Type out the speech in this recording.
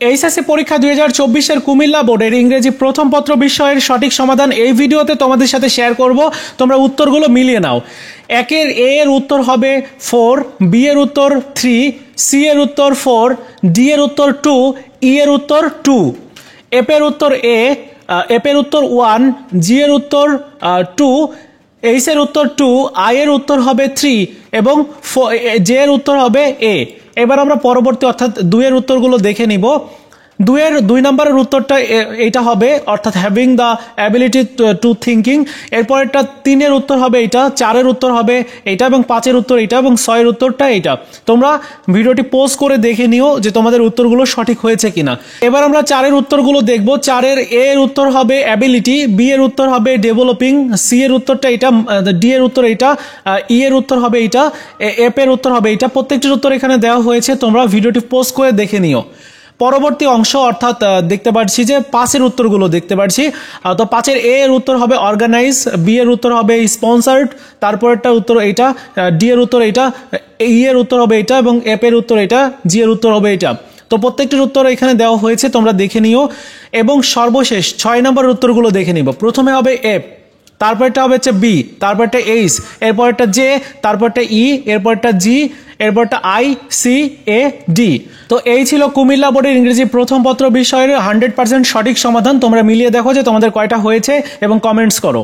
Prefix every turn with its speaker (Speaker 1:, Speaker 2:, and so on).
Speaker 1: HSC পরীক্ষা 2024 কুমিল্লা বোর্ডের ইংরেজি প্রথম পত্র বিষয়ের সঠিক সমাধান এই ভিডিওতে তোমাদের সাথে শেয়ার করব। তোমরা উত্তরগুলো মিলিয়ে নাও। একের এ এর উত্তর হবে 4, বি এর উত্তর 3, সি এর উত্তর 4, ডি এর উত্তর 2, ই এর উত্তর 2, এফ এর উত্তর এফ এর উত্তর 1, জি এর উত্তর 2, এইচ এর উত্তর 2, আই এর উত্তর হবে 3 এবং জে এর উত্তর হবে এ। এবার আমরা পরবর্তী অর্থাৎ 2 এর উত্তরগুলো দেখে নিব। 2 নম্বরের উত্তরটা এইটা হবে, অর্থাৎ having the ability to thinking. এরপরেরটা 3 এর উত্তর হবে এইটা, 4 এর উত্তর হবে এইটা এবং 5 এর উত্তর এইটা এবং 6 এর উত্তরটা এইটা। তোমরা ভিডিওটি পজ করে দেখে নিও যে তোমাদের উত্তরগুলো সঠিক হয়েছে কিনা। এবার আমরা 4 এর উত্তরগুলো দেখব। 4 এর এ এর উত্তর হবে অ্যাবিলিটি, বি এর উত্তর হবে ডেভেলপিং, সি এর উত্তরটা এইটা, ডি এর উত্তর এইটা, ই এর উত্তর হবে এইটা, এফ এর উত্তর হবে এইটা। প্রত্যেকটির উত্তর এখানে দেওয়া হয়েছে, তোমরা ভিডিওটি পজ করে দেখে নিও। পরবর্তী অংশ অর্থাৎ দেখতে পাচ্ছি যে 5 এর উত্তরগুলো দেখতে পাচ্ছি। তো 5 এর এ এর উত্তর হবে অর্গানাইজ, বি এর উত্তর হবে স্পন্সার্ড, তারপরেরটা উত্তর এইটা, ডি এর উত্তর এইটা, ই এর উত্তর হবে এটা এবং এফ এর উত্তর এটা, জি এর উত্তর হবে এটা। তো প্রত্যেকটির উত্তর এখানে দেওয়া হয়েছে, তোমরা দেখে নিও। এবং সর্বশেষ 6 নম্বরের উত্তরগুলো দেখে নিব। প্রথমে হবে এফ, তারপরটা হবে হচ্ছে বি, তারপরটা এইচ, এরপরটা জে, তারপরটা ই, এরপরটা জি, এরপরটা আই, সি, এ, ডি। তো এই ছিল কুমিল্লা বোর্ডের ইংরেজি প্রথম পত্র বিষয়ের 100% সঠিক সমাধান। তোমরা মিলিয়ে দেখো যে তোমাদের কয়টা হয়েছে এবং কমেন্টস করো।